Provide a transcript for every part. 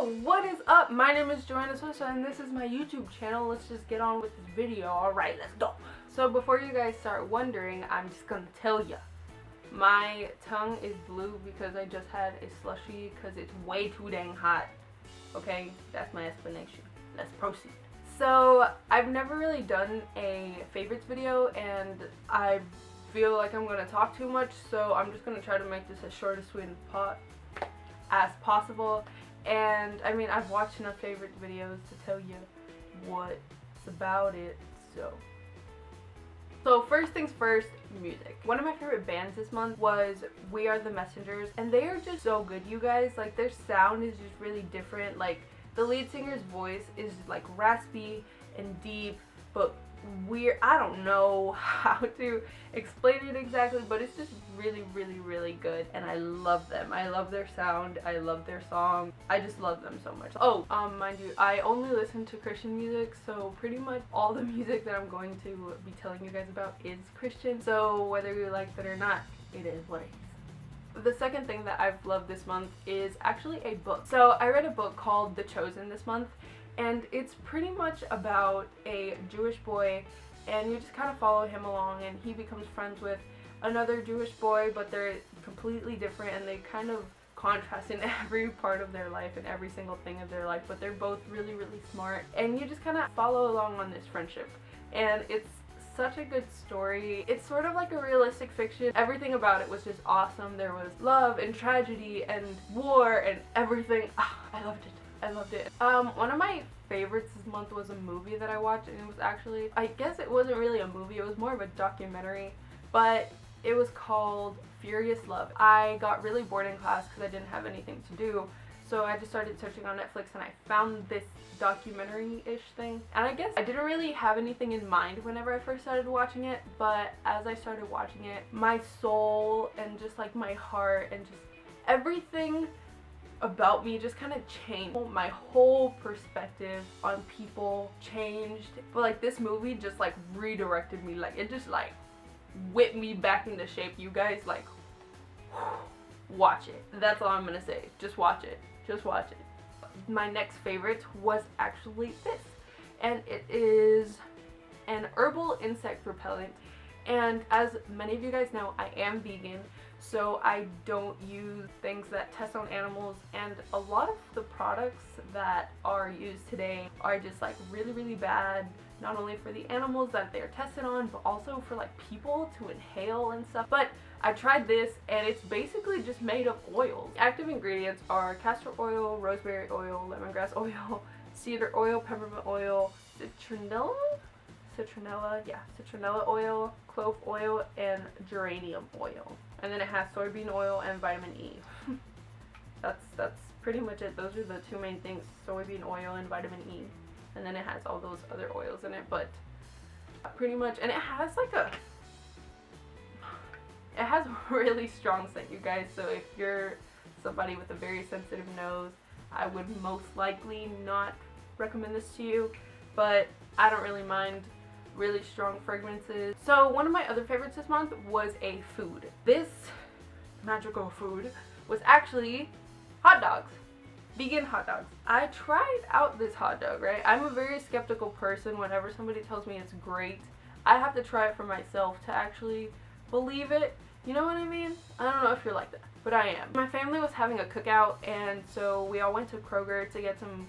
Yo, what is up? My name is Joanna Sosa and this is my YouTube channel. Let's just get on with this video. Alright, let's go. So before you guys start wondering, I'm just gonna tell you. My tongue is blue because I just had a slushie because it's way too dang hot. Okay, that's my explanation. Let's proceed. So I've never really done a favorites video and I feel like I'm gonna talk too much, so I'm just gonna try to make this as short and sweet as possible. And I mean, I've watched enough favorite videos to tell you what's about it. So first things first, music. One of my favorite bands this month was We Are the Messengers, and they are just so good, you guys. Like, their sound is just really different. Like, the lead singer's voice is like raspy and deep, but weird. I don't know how to explain it exactly, but it's just really, really, really good, and I love them. I love their sound. I love their song. I just love them so much. Oh, mind you, I only listen to Christian music, so pretty much all the music that I'm going to be telling you guys about is Christian. So whether you like it or not, it is what it is. The second thing that I've loved this month is actually a book. So I read a book called The Chosen this month, and it's pretty much about a Jewish boy, and you just kind of follow him along, and he becomes friends with another Jewish boy, but they're completely different, and they kind of contrast in every part of their life and every single thing of their life, but they're both really, really smart, and you just kind of follow along on this friendship, and it's such a good story. It's sort of like a realistic fiction. Everything about it was just awesome. There was love and tragedy and war and everything. I loved it. I loved it. One of my favorites this month was a movie that I watched, and it was actually, I guess it wasn't really a movie, it was more of a documentary, but it was called Furious Love. I got really bored in class because I didn't have anything to do, so I just started searching on Netflix and I found this documentary-ish thing, and I guess I didn't really have anything in mind whenever I first started watching it, but as I started watching it, my soul and just like my heart and just everything about me just kind of changed. My whole perspective on people changed. But like, this movie just like redirected me. Like, it just like whipped me back into shape. You guys, like, watch it. That's all I'm gonna say. Just watch it. Just watch it. My next favorite was actually this, and it is an herbal insect repellent. And as many of you guys know, I am vegan, so I don't use things that test on animals, and a lot of the products that are used today are just like really, really bad, not only for the animals that they're tested on, but also for like people to inhale and stuff. But I tried this, and it's basically just made of oils. Active ingredients are castor oil, rosemary oil, lemongrass oil, cedar oil, peppermint oil, citronella oil, clove oil, and geranium oil. And then it has soybean oil and vitamin E. That's pretty much it. Those are the two main things, soybean oil and vitamin E. And then it has all those other oils in it, but pretty much, and it has a really strong scent, you guys. So if you're somebody with a very sensitive nose, I would most likely not recommend this to you, but I don't really mind really strong fragrances. So one of my other favorites this month was a food. This magical food was actually hot dogs. Vegan hot dogs. I tried out this hot dog, right? I'm a very skeptical person. Whenever somebody tells me it's great, I have to try it for myself to actually believe it. You know what I mean? I don't know if you're like that, but I am. My family was having a cookout, and so we all went to Kroger to get some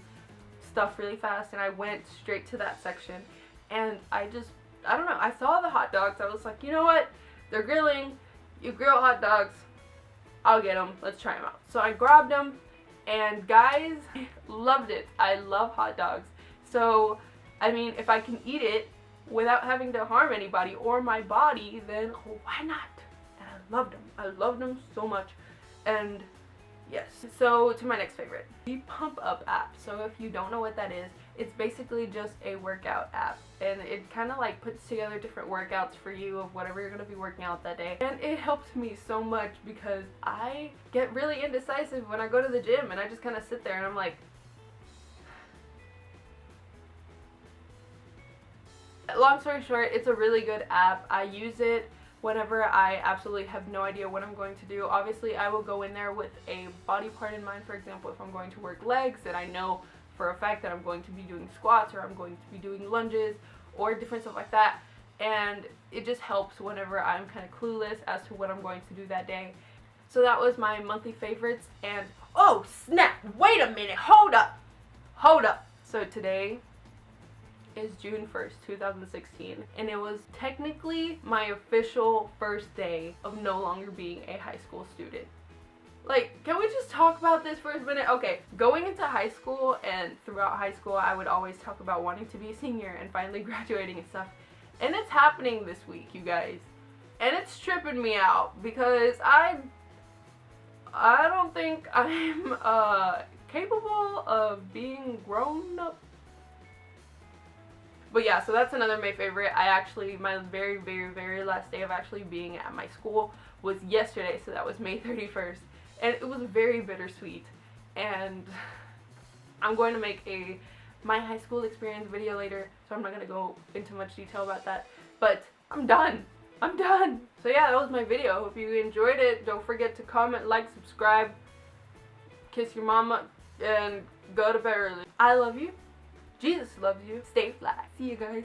stuff really fast, and I went straight to that section. And I don't know, I saw the hot dogs. I was like, you know what? They're grilling. You grill hot dogs. I'll get them. Let's try them out. So I grabbed them, and guys, loved it. I love hot dogs. So, I mean, if I can eat it without having to harm anybody or my body, then why not? And I loved them. I loved them so much. And yes, so to my next favorite, the Pump Up app. So if you don't know what that is, it's basically just a workout app, and it kind of like puts together different workouts for you of whatever you're going to be working out that day. And it helps me so much because I get really indecisive when I go to the gym, and I just kind of sit there and I'm like, long story short, it's a really good app. I use it whenever I absolutely have no idea what I'm going to do. Obviously, I will go in there with a body part in mind. For example, if I'm going to work legs, then I know for a fact that I'm going to be doing squats, or I'm going to be doing lunges, or different stuff like that. And it just helps whenever I'm kind of clueless as to what I'm going to do that day. So that was my monthly favorites. And oh snap, wait a minute, hold up. So today is June 1st, 2016, and it was technically my official first day of no longer being a high school student. Like, can we just talk about this for a minute? Okay, going into high school and throughout high school, I would always talk about wanting to be a senior and finally graduating and stuff. And it's happening this week, you guys. And it's tripping me out because I don't think I'm capable of being grown up. But yeah, so that's another May favorite. My very, very, very last day of actually being at my school was yesterday, so that was May 31st. And it was very bittersweet. And I'm going to make my high school experience video later, so I'm not going to go into much detail about that. But I'm done. So yeah, that was my video. Hope you enjoyed it. Don't forget to comment, like, subscribe, kiss your mama, and go to bed early. I love you. Jesus loves you. Stay fly. See you guys.